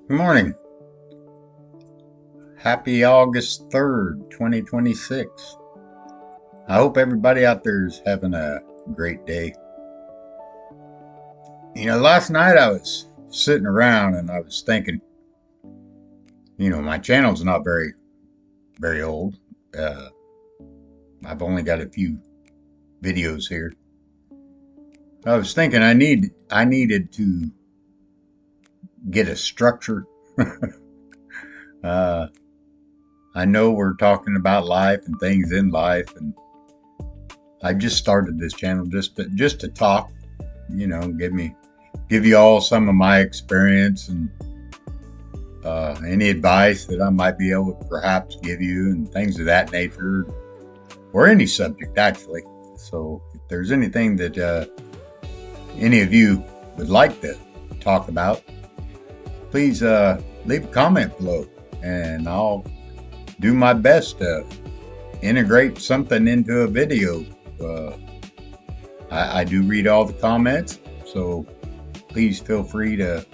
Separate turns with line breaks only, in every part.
Good morning. Happy August 3rd, 2026. I hope everybody out there is having a great day. Last night I was sitting around and I was thinking, my channel's not very old. Uh, I've only got a few videos here. I was thinking I needed to get a structure. uh, I know we're talking about life and things in life, and I just started this channel just to talk, give you all some of my experience and any advice that I might be able to perhaps give you and things of that nature, or any subject actually. So if there's anything that any of you would like to talk about, please leave a comment below, and I'll do my best to integrate something into a video. I do read all the comments, so please feel free to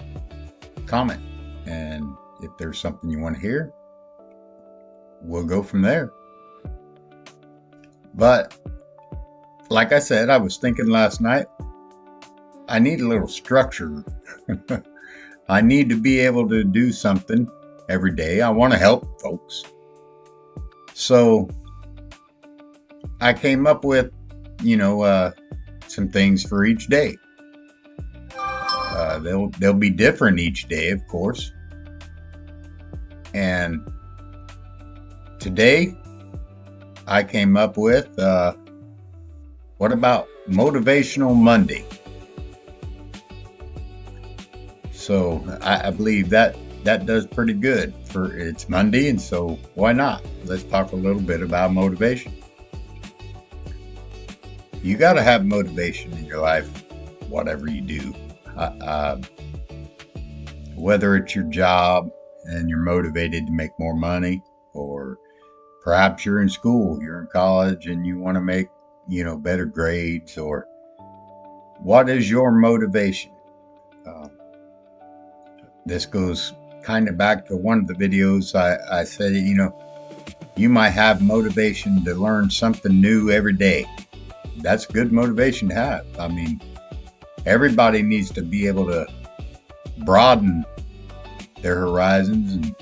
comment. And if there's something you want to hear, we'll go from there. But like I said, I was thinking last night, I need a little structure. I need to be able to do something every day. I want to help folks. So I came up with, some things for each day. They'll be different each day, of course. And today I came up with, what about Motivational Monday? So I believe that does pretty good for it's Monday, and so why not? Let's talk a little bit about motivation. You got to have motivation in your life, whatever you do. Whether it's your job and you're motivated to make more money, or perhaps you're in school, you're in college and you want to make, better grades, or what is your motivation? This goes kind of back to one of the videos I said, you might have motivation to learn something new every day. That's good motivation to have. I mean, everybody needs to be able to broaden their horizons and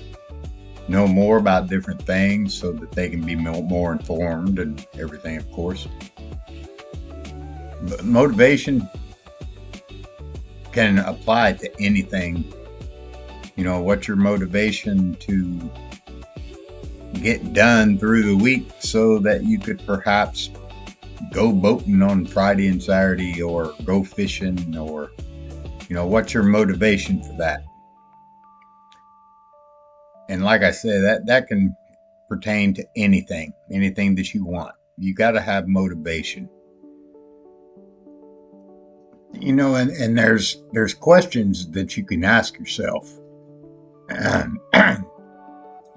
know more about different things so that they can be more informed and everything, of course. But motivation can apply to anything. What's your motivation to get done through the week so that you could perhaps go boating on Friday and Saturday, or go fishing, or, what's your motivation for that? And like I said, that can pertain to anything that you want. You got to have motivation. And there's questions that you can ask yourself.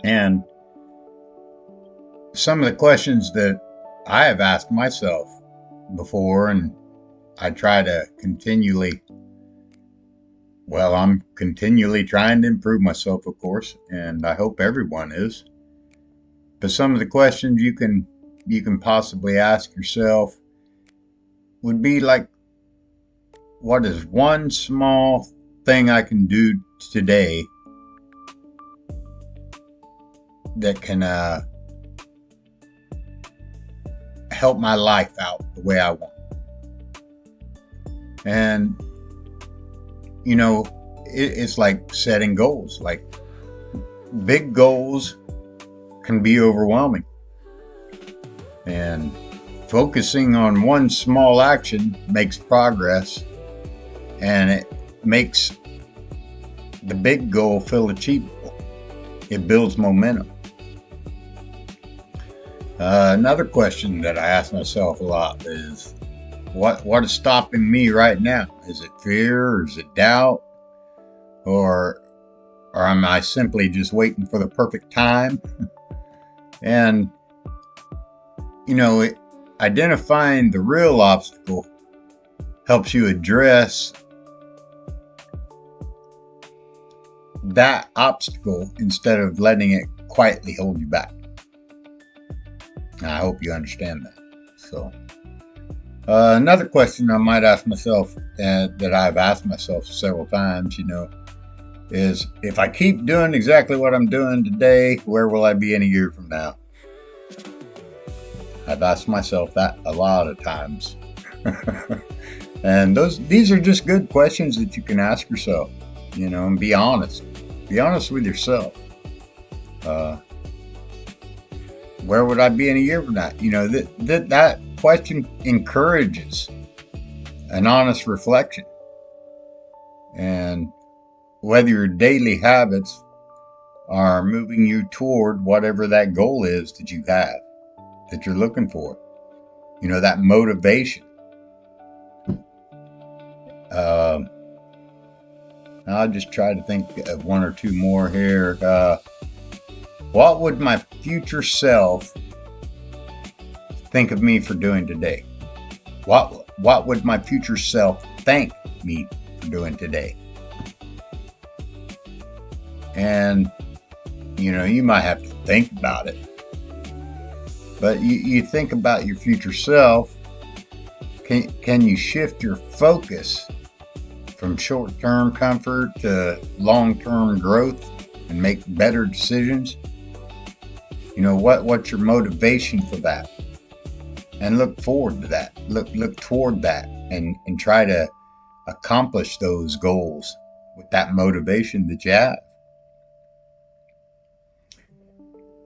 And some of the questions that I have asked myself before, and I try to I'm continually trying to improve myself, of course, and I hope everyone is. But some of the questions you can possibly ask yourself would be like, what is one small thing I can do today that can help my life out the way I want? And it's like setting goals. Like, big goals can be overwhelming, and focusing on one small action makes progress, and it makes the big goal feel achievable. It builds momentum. Another question that I ask myself a lot is, what is stopping me right now? Is it fear, or is it doubt, or am I simply just waiting for the perfect time? And identifying the real obstacle helps you address that obstacle instead of letting it quietly hold you back. I hope you understand that. So, another question I might ask myself, that I've asked myself several times, is if I keep doing exactly what I'm doing today, where will I be in a year from now? I've asked myself that a lot of times. And these are just good questions that you can ask yourself, and be honest. Be honest with yourself. Where would I be in a year from now? That question encourages an honest reflection. And whether your daily habits are moving you toward whatever that goal is that you have, that you're looking for, that motivation. I'll just try to think of one or two more here. What would my future self think of me for doing today? What would my future self thank me for doing today? And, you might have to think about it. But you think about your future self. Can you shift your focus from short-term comfort to long-term growth and make better decisions? What's your motivation for that? And look forward to that. Look toward that and try to accomplish those goals with that motivation that you have.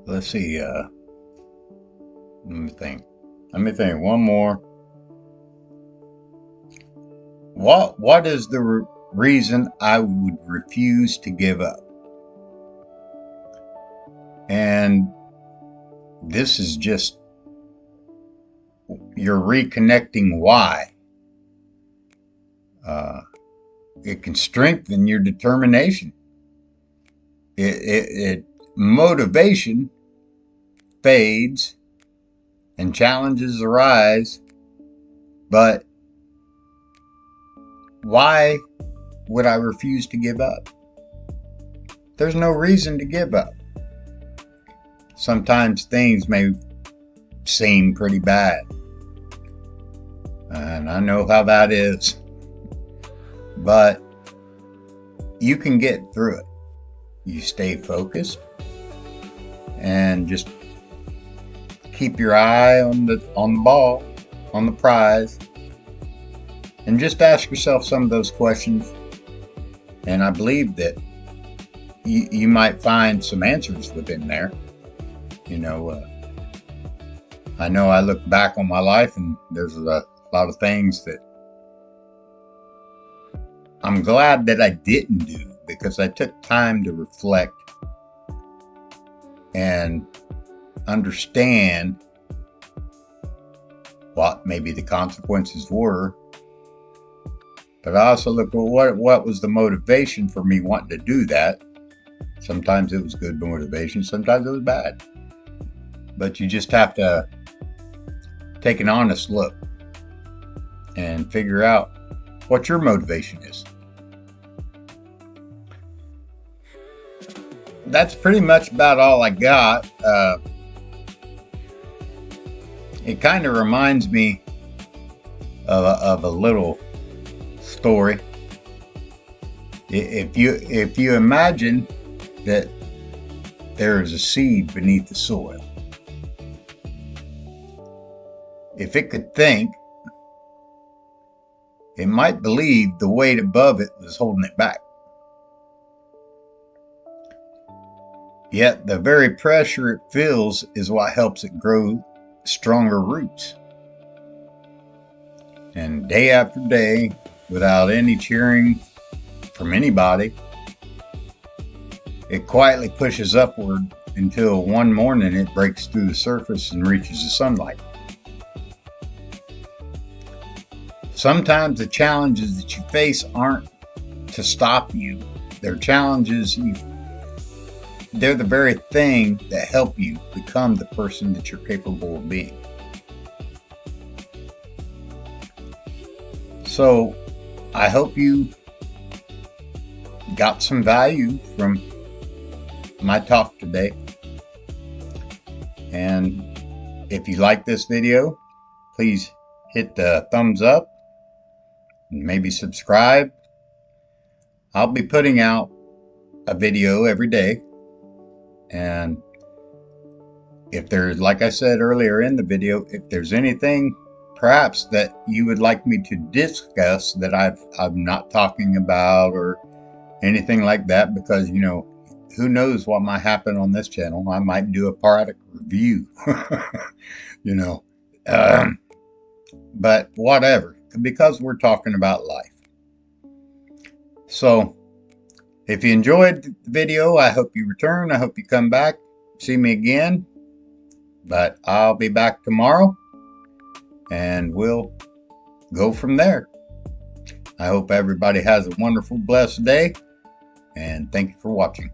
Let's see. Let me think. One more. What is the reason I would refuse to give up? And this is just, you're reconnecting why. It can strengthen your determination. Motivation fades and challenges arise, but why would I refuse to give up? There's no reason to give up. Sometimes things may seem pretty bad, and I know how that is, but you can get through it. You stay focused and just keep your eye on the ball, on the prize, and just ask yourself some of those questions. And I believe that you might find some answers within there. I know I look back on my life and there's a lot of things that I'm glad that I didn't do, because I took time to reflect and understand what maybe the consequences were. But I also look at what was the motivation for me wanting to do that. Sometimes it was good motivation, sometimes it was bad. But you just have to take an honest look and figure out what your motivation is. That's pretty much about all I got. It kind of reminds me of a little story. If you imagine that there is a seed beneath the soil, if it could think, it might believe the weight above it was holding it back. Yet the very pressure it feels is what helps it grow stronger roots. And day after day, without any cheering from anybody, it quietly pushes upward until one morning it breaks through the surface and reaches the sunlight. Sometimes the challenges that you face aren't to stop you. They're challenges they're the very thing that help you become the person that you're capable of being. So I hope you got some value from my talk today. And if you like this video, please hit the thumbs up and maybe subscribe. I'll be putting out a video every day. And if there's, like I said earlier in the video, if there's anything perhaps that you would like me to discuss that I'm not talking about or anything like that, because who knows what might happen on this channel. I might do a product review. But whatever, because we're talking about life. So if you enjoyed the video, I hope you return. I hope you come back, see me again. But I'll be back tomorrow and we'll go from there. I hope everybody has a wonderful, blessed day, and thank you for watching.